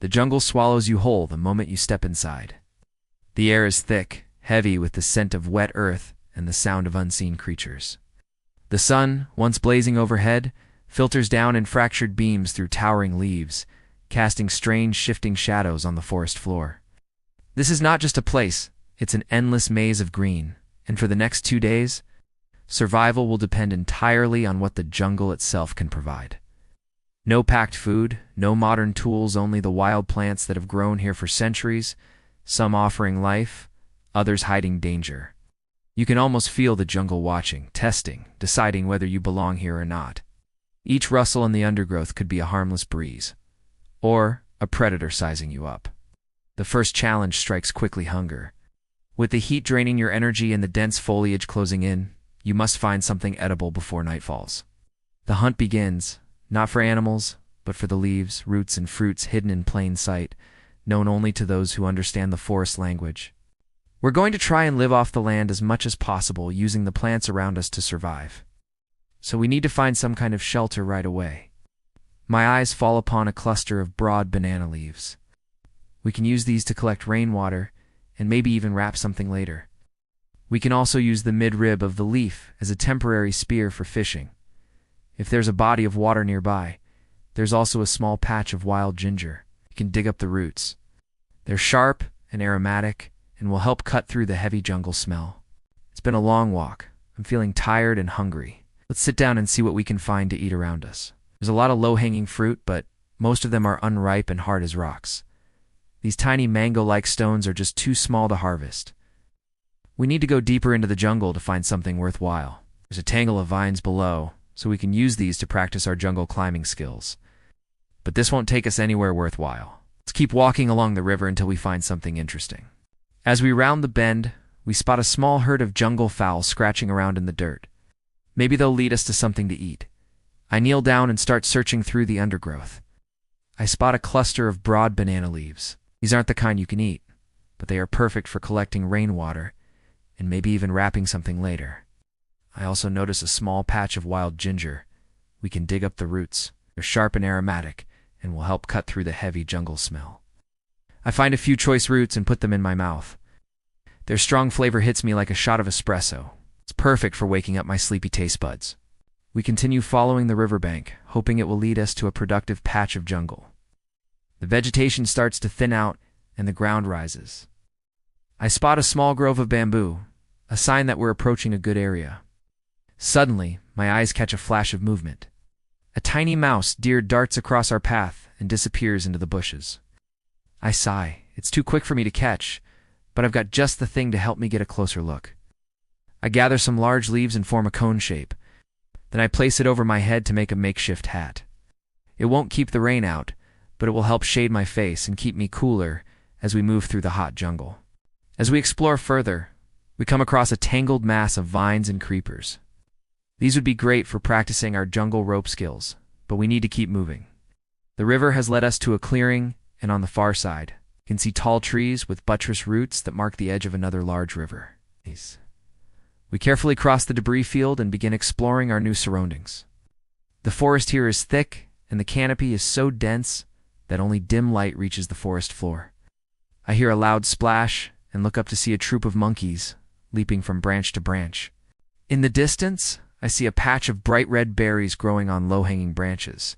The jungle swallows you whole the moment you step inside. The air is thick, heavy with the scent of wet earth and the sound of unseen creatures. The sun, once blazing overhead, filters down in fractured beams through towering leaves, casting strange shifting shadows on the forest floor. This is not just a place, it's an endless maze of green, and for the next 2 days, survival will depend entirely on what the jungle itself can provide. No packed food, no modern tools, only the wild plants that have grown here for centuries, some offering life, others hiding danger. You can almost feel the jungle watching, testing, deciding whether you belong here or not. Each rustle in the undergrowth could be a harmless breeze, or a predator sizing you up. The first challenge strikes quickly: hunger. With the heat draining your energy and the dense foliage closing in, you must find something edible before night falls. The hunt begins, not for animals, but for the leaves, roots, and fruits hidden in plain sight, known only to those who understand the forest language. We're going to try and live off the land as much as possible, using the plants around us to survive. So we need to find some kind of shelter right away. My eyes fall upon a cluster of broad banana leaves. We can use these to collect rainwater, and maybe even wrap something later. We can also use the midrib of the leaf as a temporary spear for fishing. If there's a body of water nearby, there's also a small patch of wild ginger. You can dig up the roots. They're sharp and aromatic, and will help cut through the heavy jungle smell. It's been a long walk. I'm feeling tired and hungry. Let's sit down and see what we can find to eat around us. There's a lot of low-hanging fruit, but most of them are unripe and hard as rocks. These tiny mango-like stones are just too small to harvest. We need to go deeper into the jungle to find something worthwhile. There's a tangle of vines below, so we can use these to practice our jungle climbing skills. But this won't take us anywhere worthwhile. Let's keep walking along the river until we find something interesting. As we round the bend, we spot a small herd of jungle fowl scratching around in the dirt. Maybe they'll lead us to something to eat. I kneel down and start searching through the undergrowth. I spot a cluster of broad banana leaves. These aren't the kind you can eat, but they are perfect for collecting rainwater and maybe even wrapping something later. I also notice a small patch of wild ginger. We can dig up the roots. They're sharp and aromatic and will help cut through the heavy jungle smell. I find a few choice roots and put them in my mouth. Their strong flavor hits me like a shot of espresso. It's perfect for waking up my sleepy taste buds. We continue following the riverbank, hoping it will lead us to a productive patch of jungle. The vegetation starts to thin out and the ground rises. I spot a small grove of bamboo, a sign that we're approaching a good area. Suddenly, my eyes catch a flash of movement. A tiny mouse deer darts across our path and disappears into the bushes. I sigh. It's too quick for me to catch, but I've got just the thing to help me get a closer look. I gather some large leaves and form a cone shape. Then I place it over my head to make a makeshift hat. It won't keep the rain out, but it will help shade my face and keep me cooler as we move through the hot jungle. As we explore further, we come across a tangled mass of vines and creepers. These would be great for practicing our jungle rope skills, but we need to keep moving. The river has led us to a clearing, and on the far side, you can see tall trees with buttress roots that mark the edge of another large river. We carefully cross the debris field and begin exploring our new surroundings. The forest here is thick, and the canopy is so dense that only dim light reaches the forest floor. I hear a loud splash and look up to see a troop of monkeys leaping from branch to branch. In the distance, I see a patch of bright red berries growing on low-hanging branches.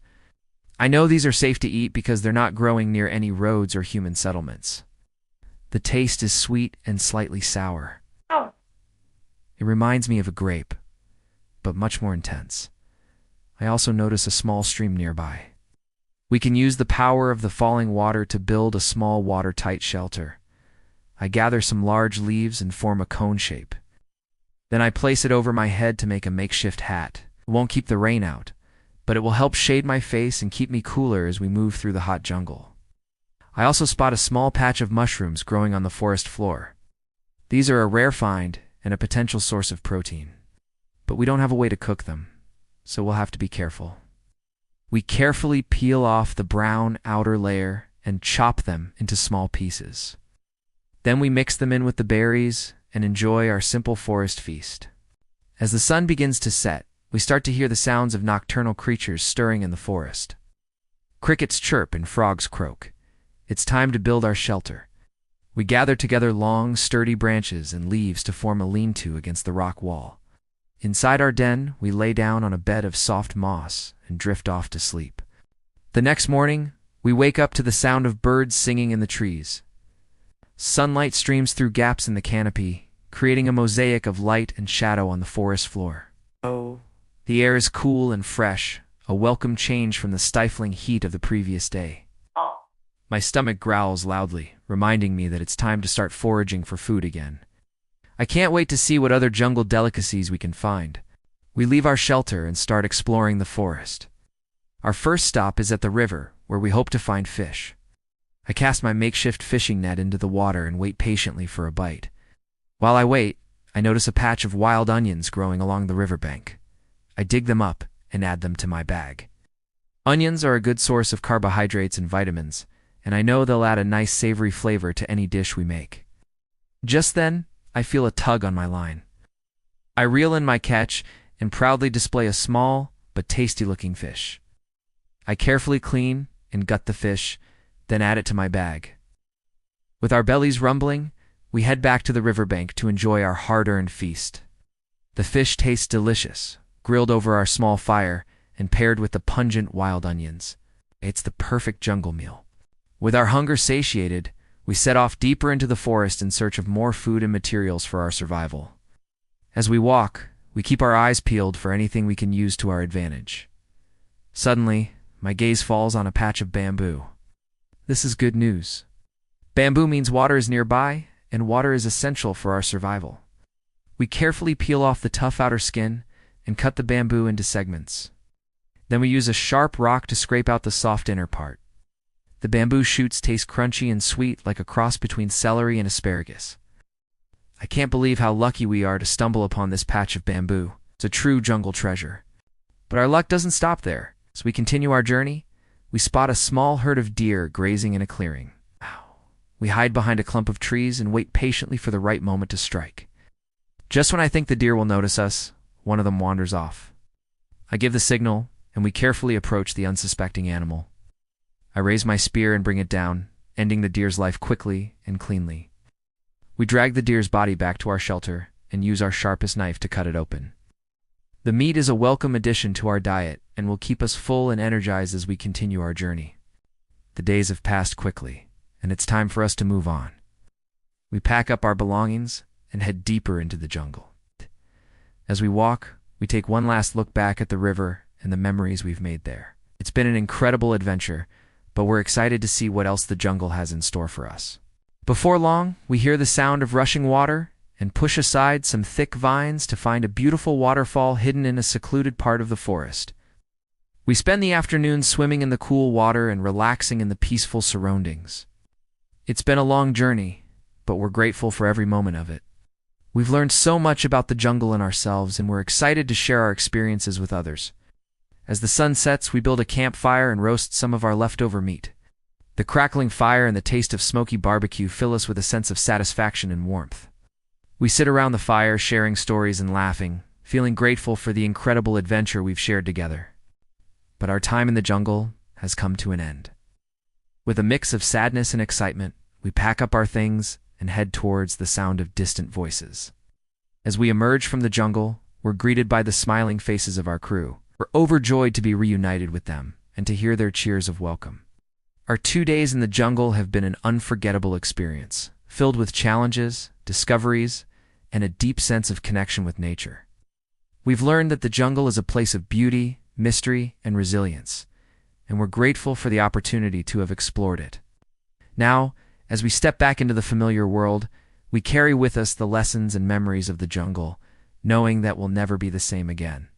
I know these are safe to eat because they're not growing near any roads or human settlements. The taste is sweet and slightly sour. It reminds me of a grape, but much more intense. I also notice a small stream nearby. We can use the power of the falling water to build a small watertight shelter. I gather some large leaves and form a cone shape. Then I place it over my head to make a makeshift hat. It won't keep the rain out, but it will help shade my face and keep me cooler as we move through the hot jungle. I also spot a small patch of mushrooms growing on the forest floor. These are a rare find and a potential source of protein, but we don't have a way to cook them, so we'll have to be careful. We carefully peel off the brown outer layer and chop them into small pieces. Then we mix them in with the berries and enjoy our simple forest feast. As the sun begins to set, we start to hear the sounds of nocturnal creatures stirring in the forest. Crickets chirp and frogs croak. It's time to build our shelter. We gather together long, sturdy branches and leaves to form a lean-to against the rock wall. Inside our den, we lay down on a bed of soft moss and drift off to sleep. The next morning, we wake up to the sound of birds singing in the trees. Sunlight streams through gaps in the canopy, creating a mosaic of light and shadow on the forest floor. The air is cool and fresh, a welcome change from the stifling heat of the previous day. My stomach growls loudly, reminding me that it's time to start foraging for food again. I can't wait to see what other jungle delicacies we can find. We leave our shelter and start exploring the forest. Our first stop is at the river, where we hope to find fish. I cast my makeshift fishing net into the water and wait patiently for a bite. While I wait, I notice a patch of wild onions growing along the riverbank. I dig them up and add them to my bag. Onions are a good source of carbohydrates and vitamins, and I know they'll add a nice savory flavor to any dish we make. Just then, I feel a tug on my line. I reel in my catch and proudly display a small but tasty-looking fish. I carefully clean and gut the fish, then add it to my bag. With our bellies rumbling, we head back to the riverbank to enjoy our hard-earned feast. The fish tastes delicious, grilled over our small fire and paired with the pungent wild onions. It's the perfect jungle meal. With our hunger satiated, we set off deeper into the forest in search of more food and materials for our survival. As we walk, we keep our eyes peeled for anything we can use to our advantage. Suddenly, my gaze falls on a patch of bamboo. This is good news. Bamboo means water is nearby, and water is essential for our survival. We carefully peel off the tough outer skin and cut the bamboo into segments. Then we use a sharp rock to scrape out the soft inner part. The bamboo shoots taste crunchy and sweet like a cross between celery and asparagus. I can't believe how lucky we are to stumble upon this patch of bamboo. It's a true jungle treasure. But our luck doesn't stop there. As we continue our journey, we spot a small herd of deer grazing in a clearing. We hide behind a clump of trees and wait patiently for the right moment to strike. Just when I think the deer will notice us, one of them wanders off. I give the signal, and we carefully approach the unsuspecting animal. I raise my spear and bring it down, ending the deer's life quickly and cleanly. We drag the deer's body back to our shelter and use our sharpest knife to cut it open. The meat is a welcome addition to our diet and will keep us full and energized as we continue our journey. The days have passed quickly, and it's time for us to move on. We pack up our belongings and head deeper into the jungle. As we walk, we take one last look back at the river and the memories we've made there. It's been an incredible adventure, but we're excited to see what else the jungle has in store for us. Before long, we hear the sound of rushing water and push aside some thick vines to find a beautiful waterfall hidden in a secluded part of the forest. We spend the afternoon swimming in the cool water and relaxing in the peaceful surroundings. It's been a long journey, but we're grateful for every moment of it. We've learned so much about the jungle and ourselves, and we're excited to share our experiences with others. As the sun sets, we build a campfire and roast some of our leftover meat. The crackling fire and the taste of smoky barbecue fill us with a sense of satisfaction and warmth. We sit around the fire, sharing stories and laughing, feeling grateful for the incredible adventure we've shared together. But our time in the jungle has come to an end. With a mix of sadness and excitement, we pack up our things and head towards the sound of distant voices. As we emerge from the jungle, we're greeted by the smiling faces of our crew. We're overjoyed to be reunited with them and to hear their cheers of welcome. Our 2 days in the jungle have been an unforgettable experience, filled with challenges, discoveries, and a deep sense of connection with nature. We've learned that the jungle is a place of beauty, mystery, and resilience, and we're grateful for the opportunity to have explored it. Now, as we step back into the familiar world, we carry with us the lessons and memories of the jungle, knowing that we'll never be the same again.